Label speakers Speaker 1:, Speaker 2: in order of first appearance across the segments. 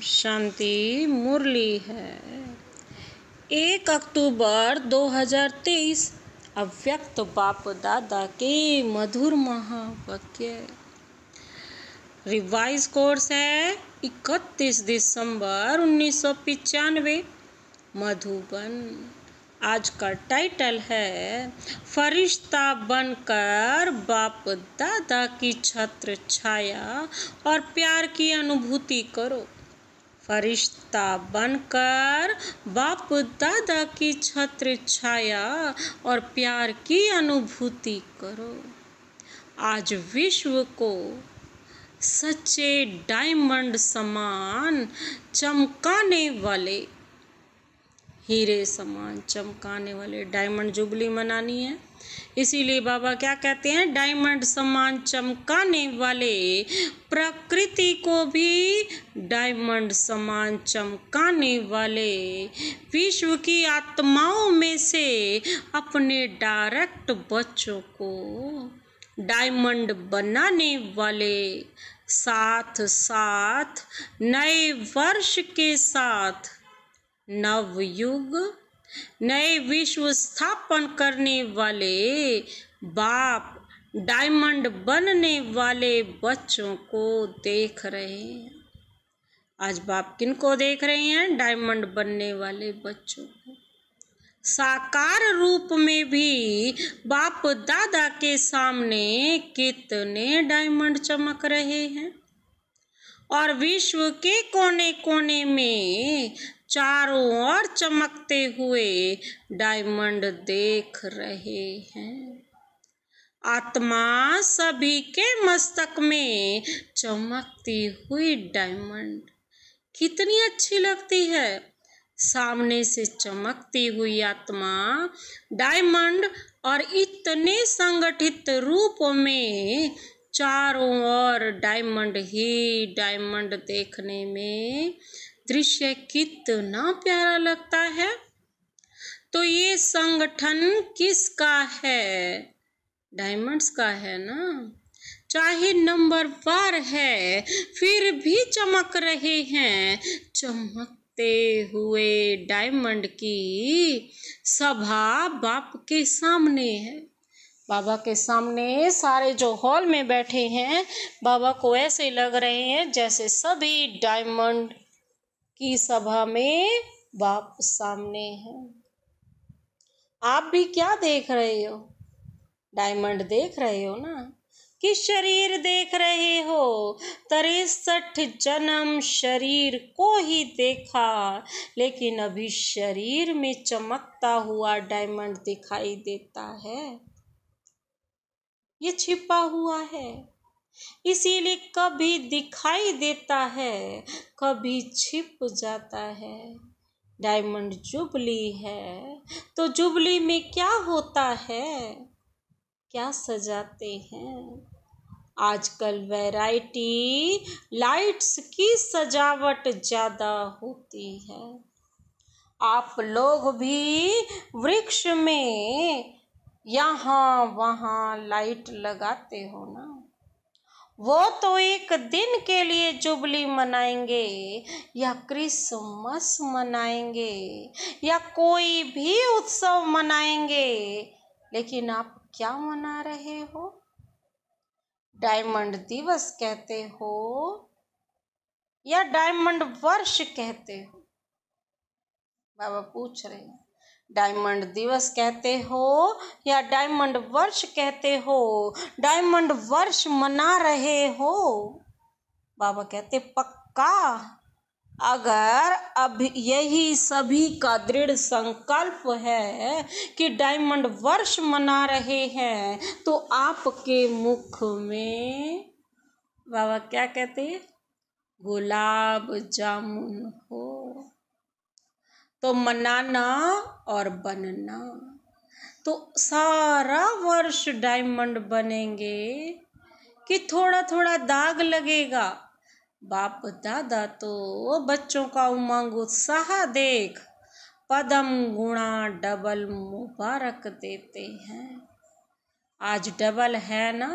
Speaker 1: शांति मुरली है। 1 अक्टूबर 2023 अव्यक्त बाप दादा के मधुर महावाक्य। रिवाइज कोर्स है 31 दिसंबर 1995 मधुबन। आज का टाइटल है फरिश्ता बनकर बाप दादा की छत्र छाया और प्यार की अनुभूति करो। फरिश्ता बनकर बाप दादा की छत्र छाया और प्यार की अनुभूति करो। आज विश्व को सच्चे डायमंड समान चमकाने वाले, हीरे समान चमकाने वाले डायमंड जुबली मनानी है। इसीलिए बाबा क्या कहते हैं, डायमंड समान चमकाने वाले प्रकृति को भी डायमंड समान चमकाने वाले विश्व की आत्माओं में से अपने डायरेक्ट बच्चों को डायमंड बनाने वाले, साथ साथ नए वर्ष के साथ नवयुग नए विश्व स्थापन करने वाले बाप डायमंड बनने वाले बच्चों को देख रहे हैं। आज बाप किनको देख रहे हैं? डायमंड बनने वाले बच्चों को। साकार रूप में भी बाप दादा के सामने कितने डायमंड चमक रहे हैं और विश्व के कोने कोने में चारों ओर चमकते हुए डायमंड देख रहे हैं। आत्मा सभी के मस्तक में चमकती हुई डायमंड कितनी अच्छी लगती है। सामने से चमकती हुई आत्मा डायमंड और इतने संगठित रूप में चारों ओर डायमंड ही डायमंड देखने में दृश्य कितना प्यारा लगता है। तो ये संगठन किसका है? डायमंड्स का है ना। चाहे नंबर वार है फिर भी चमक रहे हैं। चमकते हुए डायमंड की सभा बाप के सामने है। बाबा के सामने सारे जो हॉल में बैठे हैं, बाबा को ऐसे लग रहे हैं जैसे सभी डायमंड की सभा में बाप सामने है। आप भी क्या देख रहे हो? डायमंड देख रहे हो ना। किस शरीर देख रहे हो? 63 जन्म शरीर को ही देखा, लेकिन अभी शरीर में चमकता हुआ डायमंड दिखाई देता है। ये छिपा हुआ है, इसीलिए कभी दिखाई देता है, कभी छिप जाता है। डायमंड जुबली है तो जुबली में क्या होता है, क्या सजाते हैं? आजकल वैरायटी लाइट्स की सजावट ज्यादा होती है। आप लोग भी वृक्ष में यहाँ वहाँ लाइट लगाते हो ना। वो तो एक दिन के लिए जुबली मनाएंगे या क्रिसमस मनाएंगे या कोई भी उत्सव मनाएंगे, लेकिन आप क्या मना रहे हो? डायमंड दिवस कहते हो या डायमंड वर्ष कहते हो? बाबा पूछ रहे हैं, डायमंड दिवस कहते हो या डायमंड वर्ष कहते हो? डायमंड वर्ष मना रहे हो? बाबा कहते पक्का। अगर अब यही सभी का दृढ़ संकल्प है कि डायमंड वर्ष मना रहे हैं, तो आपके मुख में बाबा क्या कहते हैं? गुलाब जामुन हो तो मनाना और बनना। तो सारा वर्ष डायमंड बनेंगे कि थोड़ा थोड़ा दाग लगेगा? बाप दादा तो बच्चों का उमंग उत्साह देख पदम गुणा डबल मुबारक देते हैं। आज डबल है ना,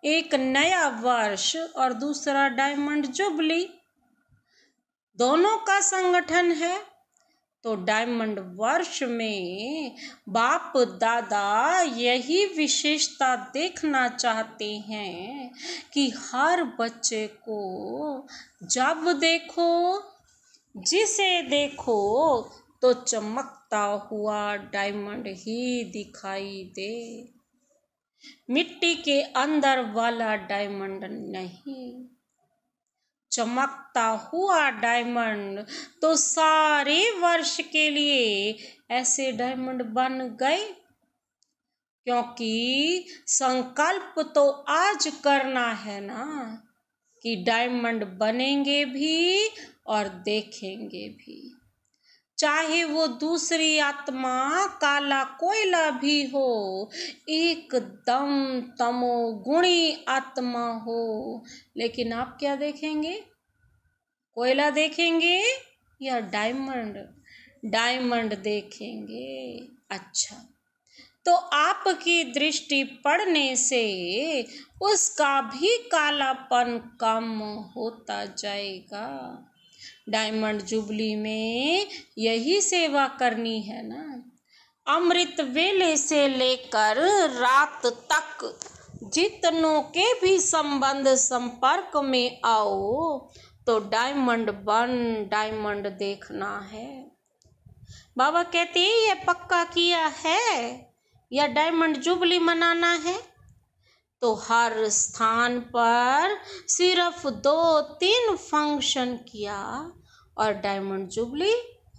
Speaker 1: एक नया वर्ष और दूसरा डायमंड जुबली। दोनों का संगठन है। तो डायमंड वर्ष में बाप दादा यही विशेषता देखना चाहते हैं कि हर बच्चे को जब देखो, जिसे देखो, तो चमकता हुआ डायमंड ही दिखाई दे, मिट्टी के अंदर वाला डायमंड नहीं। चमकता हुआ डायमंड तो सारे वर्ष के लिए ऐसे डायमंड बन गए, क्योंकि संकल्प तो आज करना है ना कि डायमंड बनेंगे भी और देखेंगे भी। चाहे वो दूसरी आत्मा काला कोयला भी हो, एकदम तमोगुणी आत्मा हो, लेकिन आप क्या देखेंगे? कोयला देखेंगे या डायमंड? डायमंड देखेंगे। अच्छा, तो आपकी दृष्टि पड़ने से उसका भी कालापन कम होता जाएगा। डायमंड जुबली में यही सेवा करनी है ना। अमृत वेले से लेकर रात तक जितनों के भी संबंध संपर्क में आओ तो डायमंड बन डायमंड देखना है। बाबा कहते हैं ये पक्का किया है या डायमंड जुबली मनाना है, तो हर स्थान पर सिर्फ 2-3 फंक्शन किया और डायमंड जुबली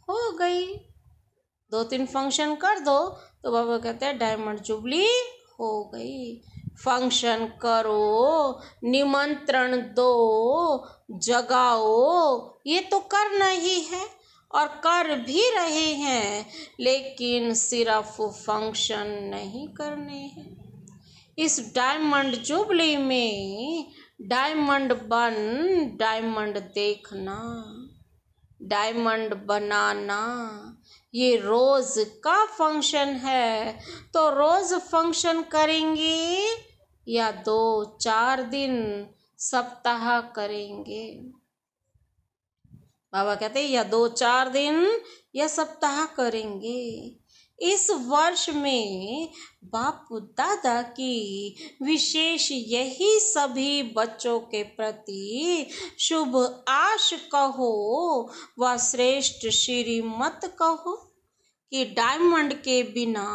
Speaker 1: हो गई। 2-3 फंक्शन कर दो तो बाबा कहते हैं डायमंड जुबली हो गई। फंक्शन करो, निमंत्रण दो, जगाओ, ये तो करना ही है और कर भी रहे हैं, लेकिन सिर्फ फंक्शन नहीं करने हैं। इस डायमंड जुबली में डायमंड बन डायमंड देखना, डायमंड बनाना ये रोज का फंक्शन है। तो रोज फंक्शन करेंगे या 2-4 दिन सप्ताह करेंगे? बाबा कहते हैं या 2-4 दिन या सप्ताह करेंगे। इस वर्ष में बाप दादा की विशेष यही सभी बच्चों के प्रति शुभ आश कहो व श्रेष्ठ श्रीमत कहो कि डायमंड के बिना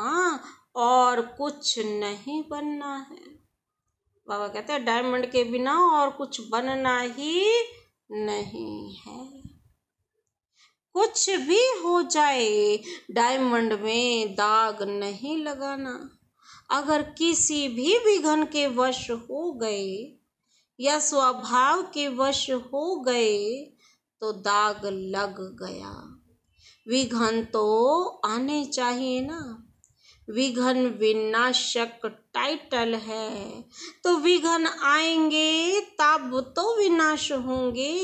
Speaker 1: और कुछ नहीं बनना है। बाबा कहते हैं डायमंड के बिना और कुछ बनना ही नहीं है। कुछ भी हो जाए डायमंड में दाग नहीं लगाना। अगर किसी भी विघन के वश हो गए या स्वभाव के वश हो गए तो दाग लग गया। विघन तो आने चाहिए ना। विघन विनाशक टाइटल है, तो विघन आएंगे तब तो विनाश होंगे।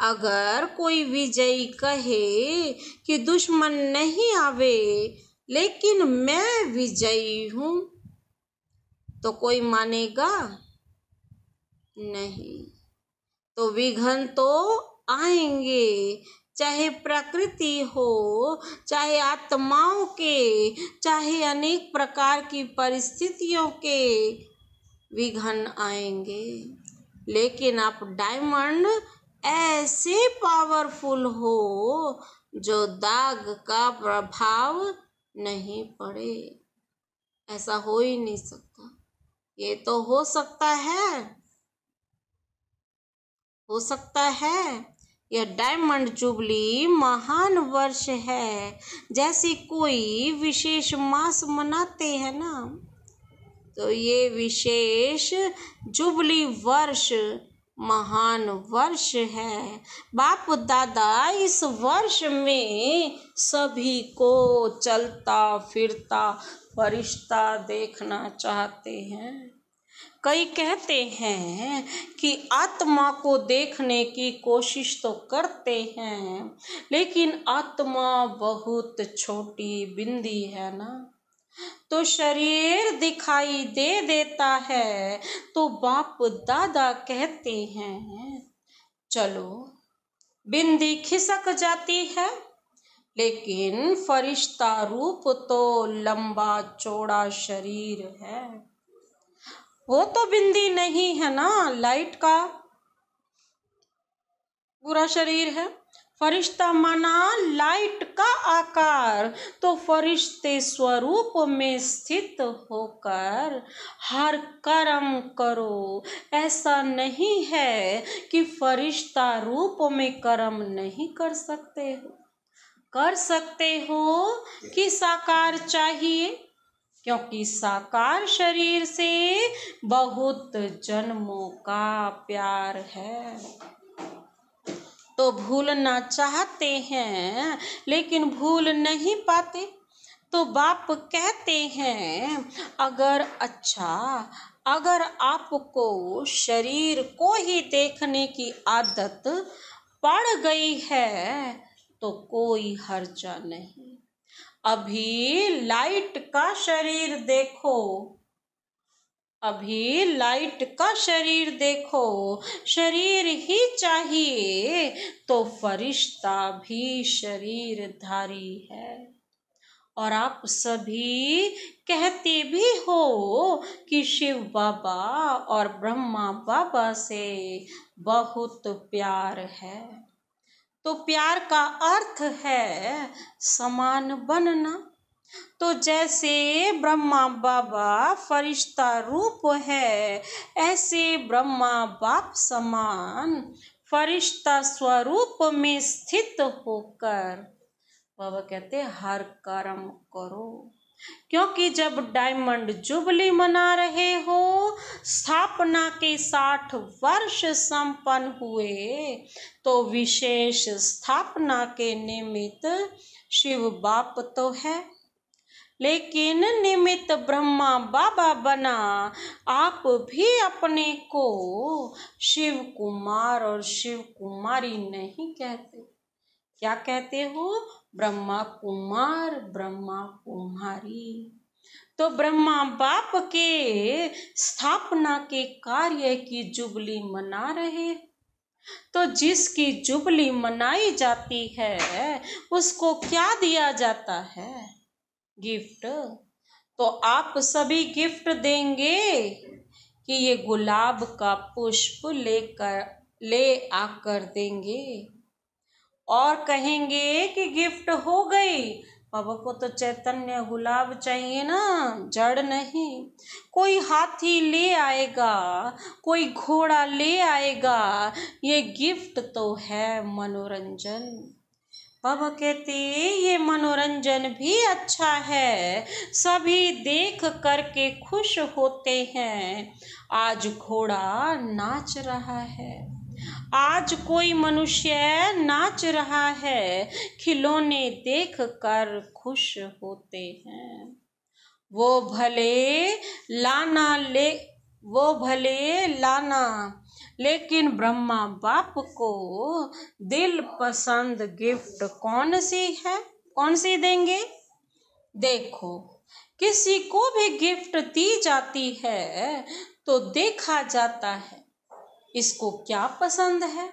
Speaker 1: अगर कोई विजयी कहे कि दुश्मन नहीं आवे लेकिन मैं विजयी हूं, तो कोई मानेगा नहीं। तो विघन तो आएंगे, चाहे प्रकृति हो, चाहे आत्माओं के, चाहे अनेक प्रकार की परिस्थितियों के विघन आएंगे, लेकिन आप डायमंड ऐसे पावरफुल हो जो दाग का प्रभाव नहीं पड़े। ऐसा हो ही नहीं सकता। ये तो हो सकता है यह डायमंड जुबली महान वर्ष है। जैसे कोई विशेष मास मनाते हैं ना, तो ये विशेष जुबली वर्ष महान वर्ष है। बाप दादा इस वर्ष में सभी को चलता फिरता फरिश्ता देखना चाहते हैं। कई कहते हैं कि आत्मा को देखने की कोशिश तो करते हैं, लेकिन आत्मा बहुत छोटी बिंदी है ना, तो शरीर दिखाई दे देता है। तो बाप दादा कहते हैं चलो बिंदी खिसक जाती है, लेकिन फरिश्ता रूप तो लंबा चौड़ा शरीर है। वो तो बिंदी नहीं है ना, लाइट का पूरा शरीर है। फरिश्ता माना लाइट का आकार, तो फरिश्ते स्वरूप में स्थित होकर हर कर्म करो। ऐसा नहीं है कि फरिश्ता रूप में कर्म नहीं कर सकते हो, कर सकते हो कि साकार चाहिए, क्योंकि साकार शरीर से बहुत जन्मों का प्यार है। तो भूलना चाहते हैं लेकिन भूल नहीं पाते। तो बाप कहते हैं, अगर आपको शरीर को ही देखने की आदत पड़ गई है तो कोई हर्जा नहीं। अभी लाइट का शरीर देखो, अभी लाइट का शरीर देखो, शरीर ही चाहिए तो फरिश्ता भी शरीरधारी है। और आप सभी कहते भी हो कि शिव बाबा और ब्रह्मा बाबा से बहुत प्यार है। तो प्यार का अर्थ है समान बनना। तो जैसे ब्रह्मा बाबा फरिश्ता रूप है, ऐसे ब्रह्मा बाप समान फरिश्ता स्वरूप में स्थित होकर बाबा कहते हर कर्म करो। क्योंकि जब डायमंड जुबली मना रहे हो, स्थापना के 60 वर्ष संपन्न हुए, तो विशेष स्थापना के निमित्त शिव बाप तो है, लेकिन निमित्त ब्रह्मा बाबा बना। आप भी अपने को शिव कुमार और शिव कुमारी नहीं कहते, क्या कहते हो? ब्रह्मा कुमार, ब्रह्मा कुमारी। तो ब्रह्मा बाप के स्थापना के कार्य की जुबली मना रहे। तो जिसकी जुबली मनाई जाती है उसको क्या दिया जाता है? गिफ्ट। तो आप सभी गिफ्ट देंगे कि ये गुलाब का पुष्प ले आकर देंगे और कहेंगे कि गिफ्ट हो गई। बाबा को तो चैतन्य गुलाब चाहिए ना, जड़ नहीं। कोई हाथी ले आएगा, कोई घोड़ा ले आएगा, ये गिफ्ट तो है मनोरंजन। बाबा कहते ये मनोरंजन भी अच्छा है, सभी देख करके खुश होते हैं। आज घोड़ा नाच रहा है, आज कोई मनुष्य नाच रहा है, खिलौने देख कर खुश होते हैं। वो भले लाना, लेकिन ब्रह्मा बाप को दिल पसंद गिफ्ट कौन सी देंगे? देखो, किसी को भी गिफ्ट दी जाती है तो देखा जाता है इसको क्या पसंद है।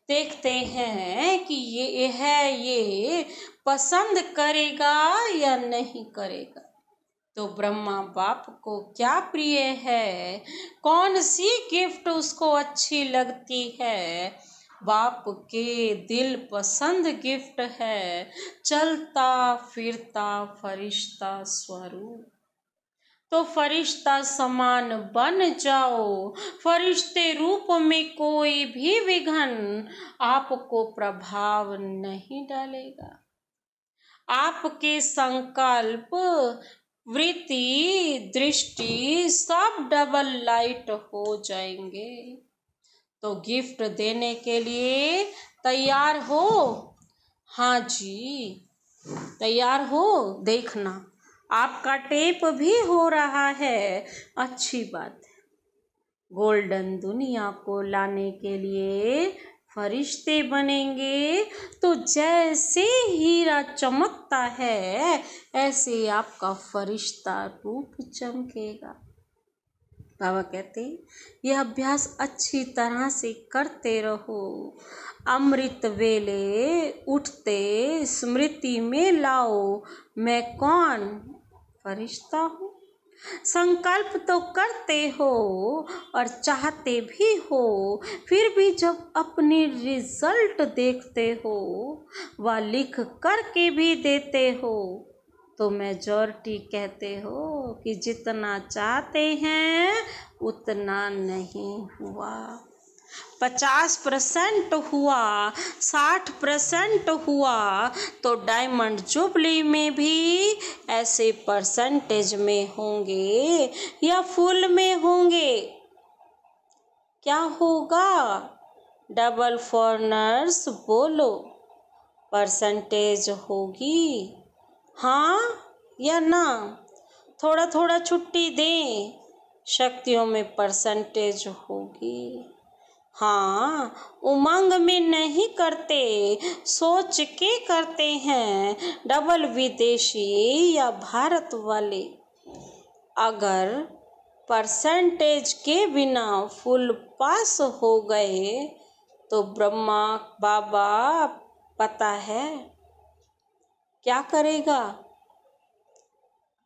Speaker 1: देखते हैं कि ये पसंद करेगा या नहीं करेगा। तो ब्रह्मा बाप को क्या प्रिय है, कौन सी गिफ्ट उसको अच्छी लगती है? बाप के दिल पसंद गिफ्ट है चलता फिरता फरिश्ता स्वरूप। तो फरिश्ता समान बन जाओ, फरिश्ते रूप में कोई भी विघ्न आपको प्रभाव नहीं डालेगा। आपके संकल्प, वृत्ति, दृष्टि सब डबल लाइट हो जाएंगे। तो गिफ्ट देने के लिए तैयार हो? हाँ जी, तैयार हो? देखना, आपका टेप भी हो रहा है, अच्छी बात है। गोल्डन दुनिया को लाने के लिए फरिश्ते बनेंगे, तो जैसे हीरा चमकता है ऐसे आपका फरिश्ता रूप चमकेगा। बाबा कहते यह अभ्यास अच्छी तरह से करते रहो। अमृत वेले उठते स्मृति में लाओ, मैं कौन फरिश्ता हूँ। संकल्प तो करते हो और चाहते भी हो, फिर भी जब अपनी रिजल्ट देखते हो व लिख करके भी देते हो, तो मेजॉरिटी कहते हो कि जितना चाहते हैं उतना नहीं हुआ। 50% हुआ, 60% हुआ, तो डायमंड जुबली में भी ऐसे परसेंटेज में होंगे या फुल में होंगे? क्या होगा? डबल फॉरनर्स बोलो, परसेंटेज होगी हाँ या ना? थोड़ा थोड़ा छुट्टी दें, शक्तियों में परसेंटेज होगी। हाँ, उमंग में नहीं करते, सोच के करते हैं, डबल विदेशी या भारत वाले। अगर परसेंटेज के बिना फुल पास हो गए तो ब्रह्मा बाबा पता है क्या करेगा?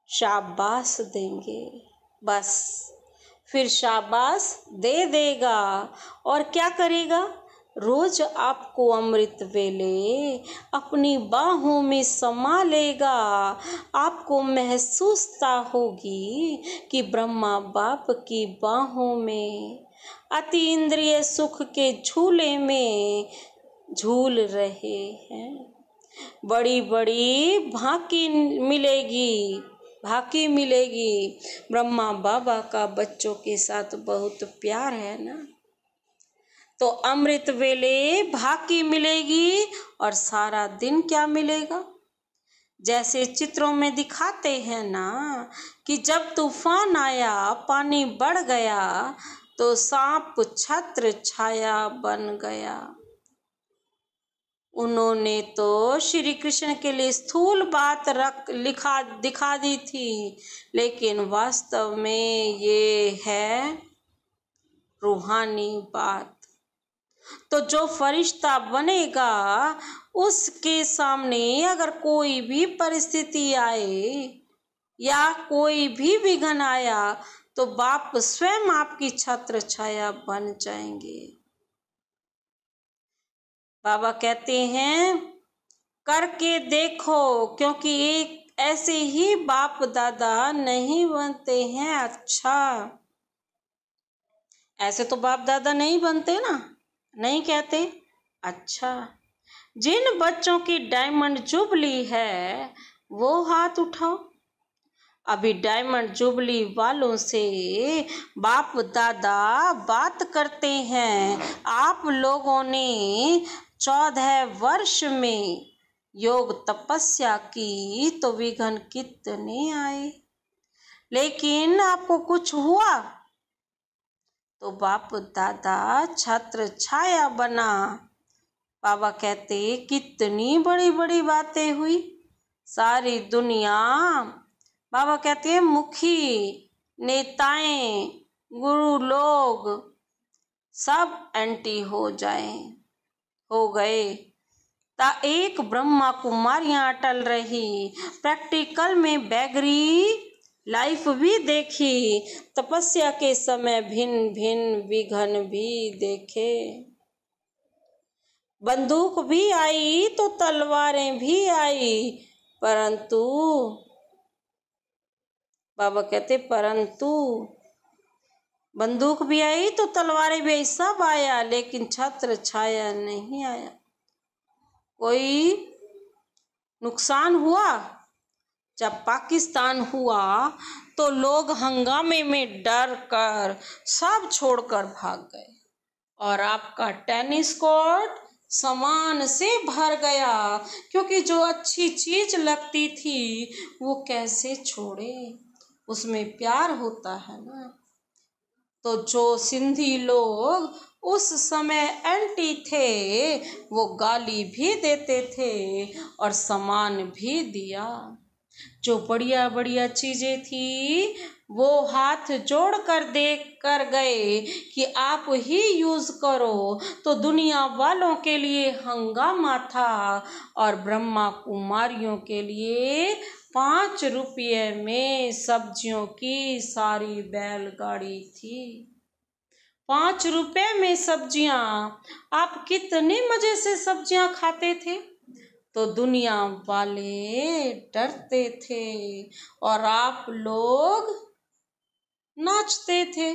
Speaker 1: शाबाश देंगे, बस फिर शाबाश दे देगा। और क्या करेगा? रोज आपको अमृत वेले अपनी बाहों में समा लेगा। आपको महसूसता होगी कि ब्रह्मा बाप की बाहों में अति इंद्रिय सुख के झूले में झूल रहे हैं। बड़ी बड़ी भाकी मिलेगी। ब्रह्मा बाबा का बच्चों के साथ बहुत प्यार है ना, तो अमृत वेले भाकी मिलेगी। और सारा दिन क्या मिलेगा? जैसे चित्रों में दिखाते हैं ना कि जब तूफान आया, पानी बढ़ गया, तो सांप छत्र छाया बन गया। उन्होंने तो श्री कृष्ण के लिए स्थूल बात दिखा दी थी, लेकिन वास्तव में ये है रूहानी बात। तो जो फरिश्ता बनेगा उसके सामने अगर कोई भी परिस्थिति आए या कोई भी विघ्न आया तो बाप स्वयं आपकी छत्र छाया बन जाएंगे। बाबा कहते हैं करके देखो, क्योंकि एक ऐसे ही बाप दादा नहीं बनते हैं। अच्छा, ऐसे तो बाप दादा नहीं बनते ना, नहीं कहते। अच्छा, जिन बच्चों की डायमंड जुबली है वो हाथ उठाओ। अभी डायमंड जुबली वालों से बाप दादा बात करते हैं। आप लोगों ने 14 वर्ष में योग तपस्या की तो विघ्न कितने आए, लेकिन आपको कुछ हुआ तो बाप दादा छत्र छाया बना। बाबा कहते कितनी बड़ी बड़ी बातें हुई। सारी दुनिया, बाबा कहते हैं मुखी, नेताएं, गुरु लोग सब एंटी हो गए। ता एक ब्रह्मा कुमारियां अटल रही। प्रैक्टिकल में बैगरी लाइफ भी देखी, तपस्या के समय भिन्न भिन्न विघ्न भी देखे। बंदूक भी आई तो तलवारें भी आई, परंतु बाबा कहते परंतु बंदूक भी आई तो तलवारें भी आई, सब आया, लेकिन छत्र छाया नहीं आया। कोई नुकसान हुआ? जब पाकिस्तान हुआ तो लोग हंगामे में डर कर सब छोड़कर भाग गए और आपका टेनिस कोर्ट सामान से भर गया, क्योंकि जो अच्छी चीज लगती थी वो कैसे छोड़े, उसमें प्यार होता है ना। तो जो सिंधी लोग उस समय एंटी थे वो गाली भी देते थे और सामान भी दिया। जो बढ़िया बढ़िया चीजें थी वो हाथ जोड़ कर देख कर गए कि आप ही यूज करो, तो दुनिया वालों के लिए हंगामा था और ब्रह्मा कुमारियों के लिए 5 रुपये में सब्जियों की सारी बैलगाड़ी थी। 5 रुपए में सब्जियां, आप कितने मजे से सब्जियां खाते थे। तो दुनिया वाले डरते थे और आप लोग नाचते थे।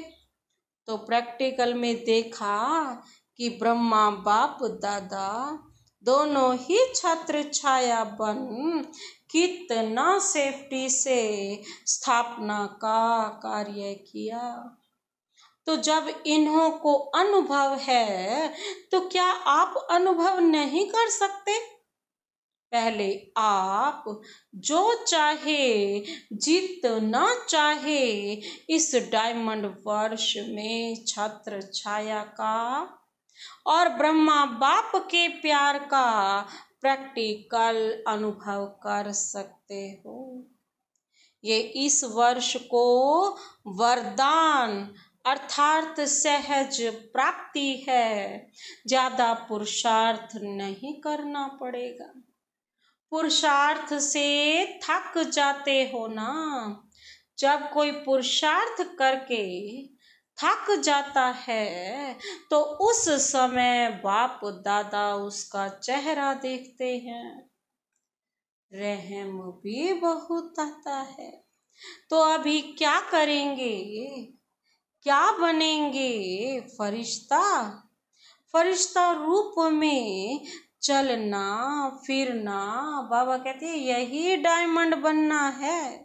Speaker 1: तो प्रैक्टिकल में देखा कि ब्रह्मा बाप दादा दोनों ही छत्र छाया बन कितना सेफ्टी से स्थापना का कार्य किया। तो जब इन्हों को अनुभव है तो क्या आप अनुभव नहीं कर सकते। पहले आप जो चाहे जितना चाहे इस डायमंड वर्ष में छत्र छाया का और ब्रह्मा बाप के प्यार का प्रैक्टिकल अनुभव कर सकते हो। ये इस वर्ष को वरदान अर्थात सहज प्राप्ति है। ज्यादा पुरुषार्थ नहीं करना पड़ेगा। पुरुषार्थ से थक जाते हो ना। जब कोई पुरुषार्थ करके थक जाता है तो उस समय बाप दादा उसका चेहरा देखते हैं, रहम भी बहुत आता है। तो अभी क्या करेंगे, क्या बनेंगे फरिश्ता। फरिश्ता रूप में चलना फिरना, बाबा कहते हैं यही डायमंड बनना है।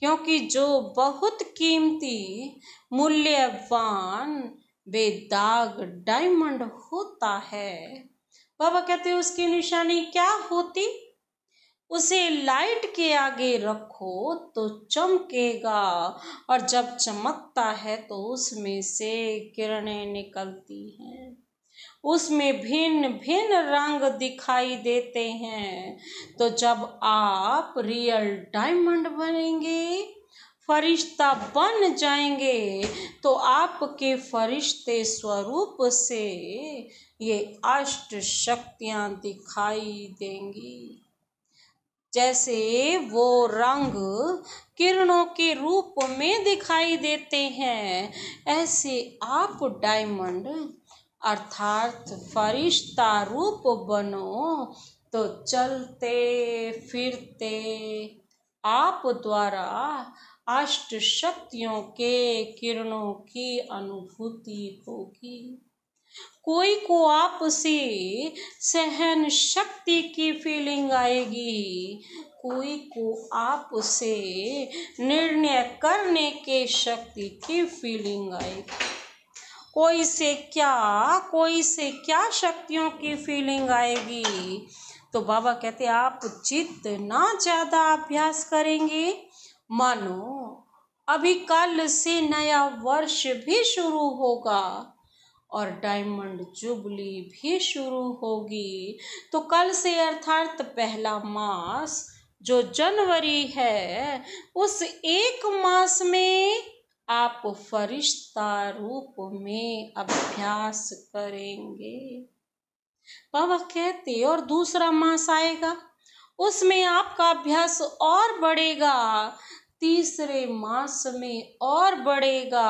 Speaker 1: क्योंकि जो बहुत कीमती मूल्यवान बेदाग डायमंड होता है, बाबा कहते हैं उसकी निशानी क्या होती। उसे लाइट के आगे रखो तो चमकेगा और जब चमकता है तो उसमें से किरणें निकलती हैं, उसमें भिन्न भिन्न रंग दिखाई देते हैं। तो जब आप रियल डायमंड बनेंगे, फरिश्ता बन जाएंगे, तो आपके फरिश्ते स्वरूप से ये अष्ट शक्तियां दिखाई देंगी। जैसे वो रंग किरणों के रूप में दिखाई देते हैं, ऐसे आप डायमंड अर्थात फरिश्ता रूप बनो तो चलते फिरते आप द्वारा अष्ट शक्तियों के किरणों की अनुभूति होगी। कोई को आपसे सहन शक्ति की फीलिंग आएगी, कोई को आपसे निर्णय करने के शक्ति की फीलिंग आएगी। कोई से क्या शक्तियों की फीलिंग आएगी। तो बाबा कहते आप जितना ज्यादा अभ्यास करेंगे, मानो अभी कल से नया वर्ष भी शुरू होगा और डायमंड जुबली भी शुरू होगी। तो कल से अर्थात पहला मास जो जनवरी है, उस एक मास में आप फरिश्ता रूप में अभ्यास करेंगे। बाबा कहते और दूसरा मास आएगा, उसमें आपका अभ्यास और बढ़ेगा, तीसरे मास में और बढ़ेगा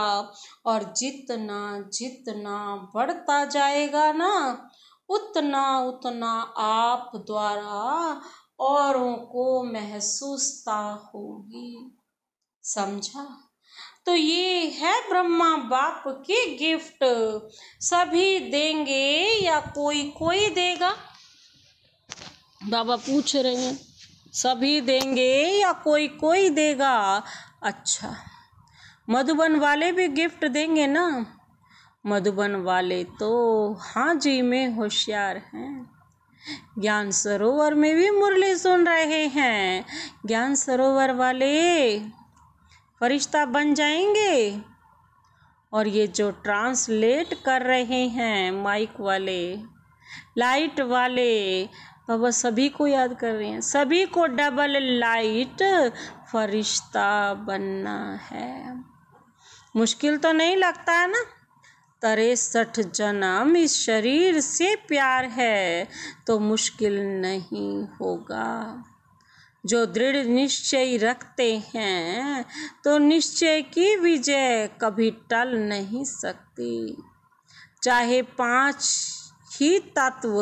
Speaker 1: और जितना जितना बढ़ता जाएगा ना, उतना उतना आप द्वारा औरों को महसूसता होगी। समझा। तो ये है ब्रह्मा बाप के गिफ्ट। सभी देंगे या कोई कोई देगा। बाबा पूछ रहे हैं सभी देंगे या कोई कोई देगा। अच्छा, मधुबन वाले भी गिफ्ट देंगे ना। मधुबन वाले तो हाँ जी में होशियार हैं। ज्ञान सरोवर में भी मुरली सुन रहे हैं। ज्ञान सरोवर वाले फरिश्ता बन जाएंगे। और ये जो ट्रांसलेट कर रहे हैं माइक वाले, लाइट वाले, बाबा सभी को याद कर रहे हैं, सभी को डबल लाइट फरिश्ता बनना है। मुश्किल तो नहीं लगता है ना? 63 जन्म इस शरीर से प्यार है तो मुश्किल नहीं होगा। जो दृढ़ निश्चय रखते हैं तो निश्चय की विजय कभी टल नहीं सकती। चाहे 5 ही तत्व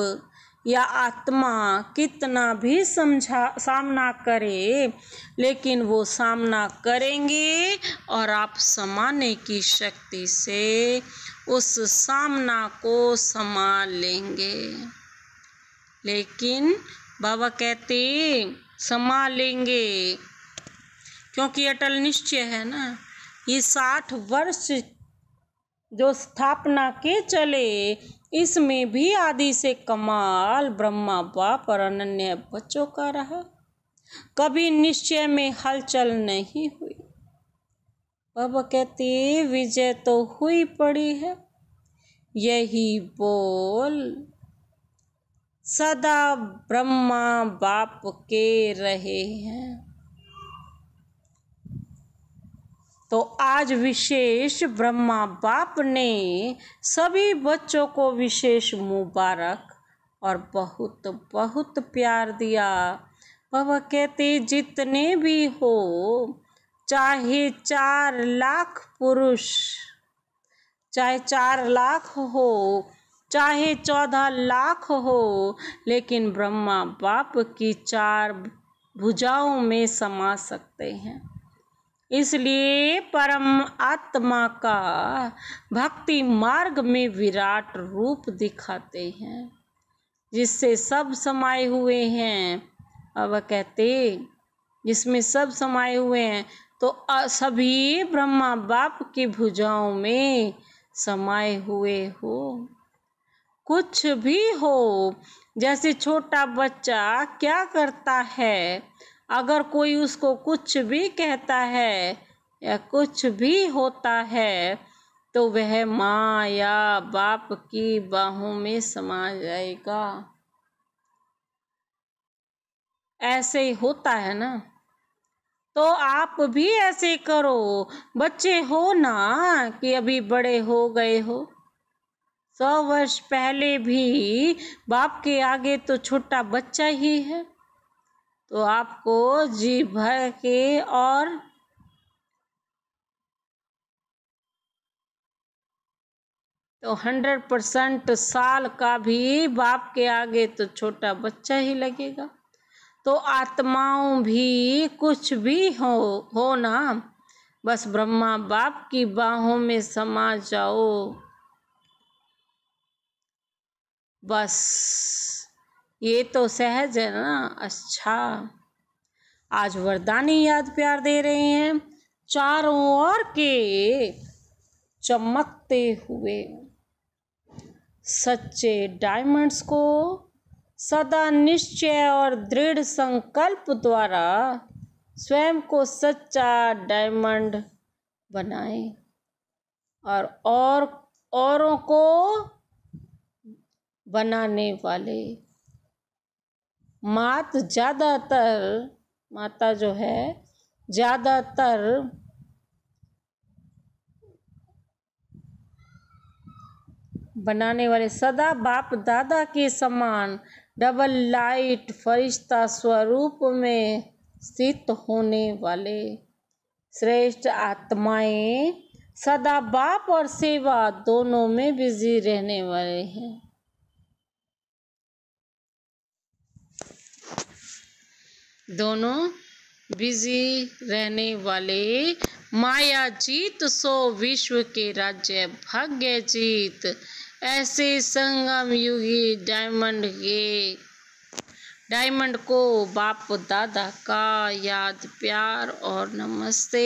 Speaker 1: या आत्मा कितना भी सामना करे, लेकिन वो सामना करेंगे और आप समाने की शक्ति से उस सामना को संभाल लेंगे। लेकिन बाबा कहते संभाल लेंगे क्योंकि अटल निश्चय है ना। ये 60 वर्ष जो स्थापना के चले, इसमें भी आदि से कमाल ब्रह्मा बाप और अनन्य बच्चों का रहा। कभी निश्चय में हलचल नहीं हुई। बाबा कहते विजय तो हुई पड़ी है। यही बोल सदा ब्रह्मा बाप के रहे हैं। तो आज विशेष ब्रह्मा बाप ने सभी बच्चों को विशेष मुबारक और बहुत बहुत प्यार दिया। बाबा कहते जितने भी हो, चाहे 4 लाख पुरुष, चाहे 4 लाख हो, चाहे 14 लाख हो, लेकिन ब्रह्मा बाप की 4 भुजाओं में समा सकते हैं। इसलिए परम आत्मा का भक्ति मार्ग में विराट रूप दिखाते हैं, जिससे सब समाये हुए हैं। अब कहते जिसमें सब समाये हुए हैं तो सभी ब्रह्मा बाप की भुजाओं में समाये हुए हो। कुछ भी हो, जैसे छोटा बच्चा क्या करता है, अगर कोई उसको कुछ भी कहता है या कुछ भी होता है तो वह माँ या बाप की बाहों में समा जाएगा। ऐसे ही होता है ना। तो आप भी ऐसे करो। बच्चे हो ना कि अभी बड़े हो गए हो, 100 वर्ष पहले भी बाप के आगे तो छोटा बच्चा ही है। तो आपको जी भर के और तो 100% साल का भी बाप के आगे तो छोटा बच्चा ही लगेगा। तो आत्माओं भी कुछ भी हो ना, बस ब्रह्मा बाप की बाहों में समा जाओ। बस ये तो सहज है ना। अच्छा, आज वरदानी याद प्यार दे रहे हैं। चारों ओर के चमकते हुए सच्चे डायमंड्स को सदा निश्चय और दृढ़ संकल्प द्वारा स्वयं को सच्चा डायमंड बनाएं और औरों को बनाने वाले माता जो है ज़्यादातर बनाने वाले सदा बाप दादा के समान डबल लाइट फरिश्ता स्वरूप में स्थित होने वाले श्रेष्ठ आत्माएं सदा बाप और सेवा दोनों में बिजी रहने वाले हैं। दोनों बिजी रहने वाले माया जीत सो विश्व के राज्य भाग्य जीत। ऐसे संगम युगी डायमंड को बाप दादा का याद प्यार और नमस्ते।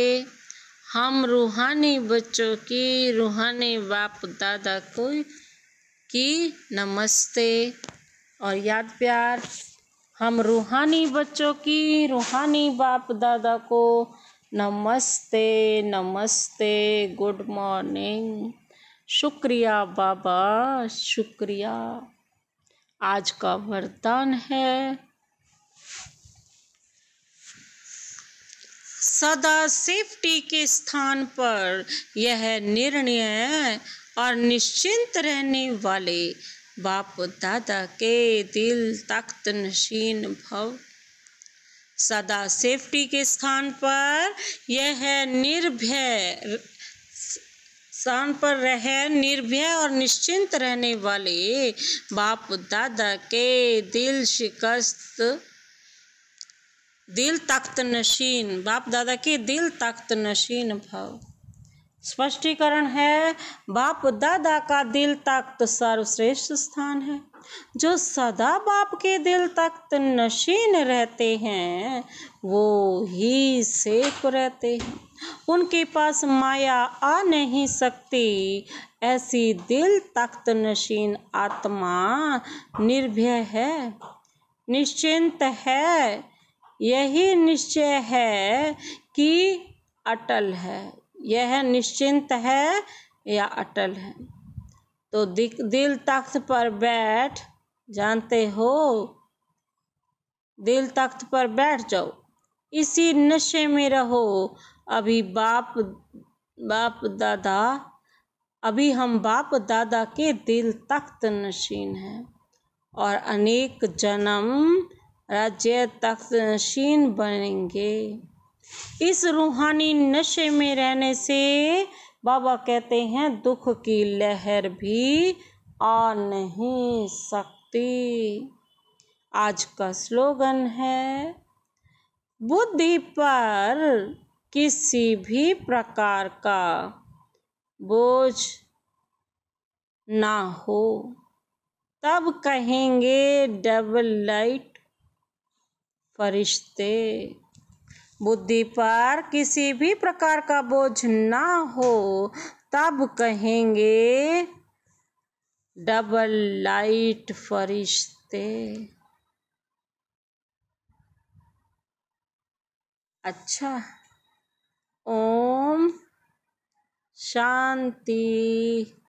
Speaker 1: हम रूहानी बच्चों की रूहानी बाप दादा को की नमस्ते और याद प्यार। हम रूहानी बच्चों की रूहानी बाप दादा को नमस्ते नमस्ते, गुड मॉर्निंग। शुक्रिया बाबा, शुक्रिया। आज का वरदान है, सदा सेफ्टी के स्थान पर यह निर्णय और निश्चिंत रहने वाले बाप दादा के दिल तख्त नशीन भव। सदा सेफ्टी के स्थान पर यह निर्भय और निश्चिंत रहने वाले बाप दादा के दिल तख्त नशीन, बाप दादा के दिल तख्त नशीन भव। स्पष्टीकरण है, बाप दादा का दिल तख्त सर्वश्रेष्ठ स्थान है। जो सदा बाप के दिल तख्त नशीन रहते हैं वो ही सेफ रहते हैं। उनके पास माया आ नहीं सकती। ऐसी दिल तख्त नशीन आत्मा निर्भय है, निश्चिंत है। यही निश्चय है कि अटल है। यह निश्चिंत है या अटल है। तो दिल तख्त पर बैठ, जानते हो, दिल तख्त पर बैठ जाओ, इसी नशे में रहो। अभी हम बाप दादा के दिल तख्त नशीन हैं और अनेक जन्म राज्य तख्त नशीन बनेंगे। इस रूहानी नशे में रहने से बाबा कहते हैं दुख की लहर भी आ नहीं सकती। आज का स्लोगन है, बुद्धि पर किसी भी प्रकार का बोझ ना हो, तब कहेंगे डबल लाइट फरिश्ते। बुद्धि पर किसी भी प्रकार का बोझ ना हो तब कहेंगे डबल लाइट फरिश्ते। अच्छा, ओम शांति।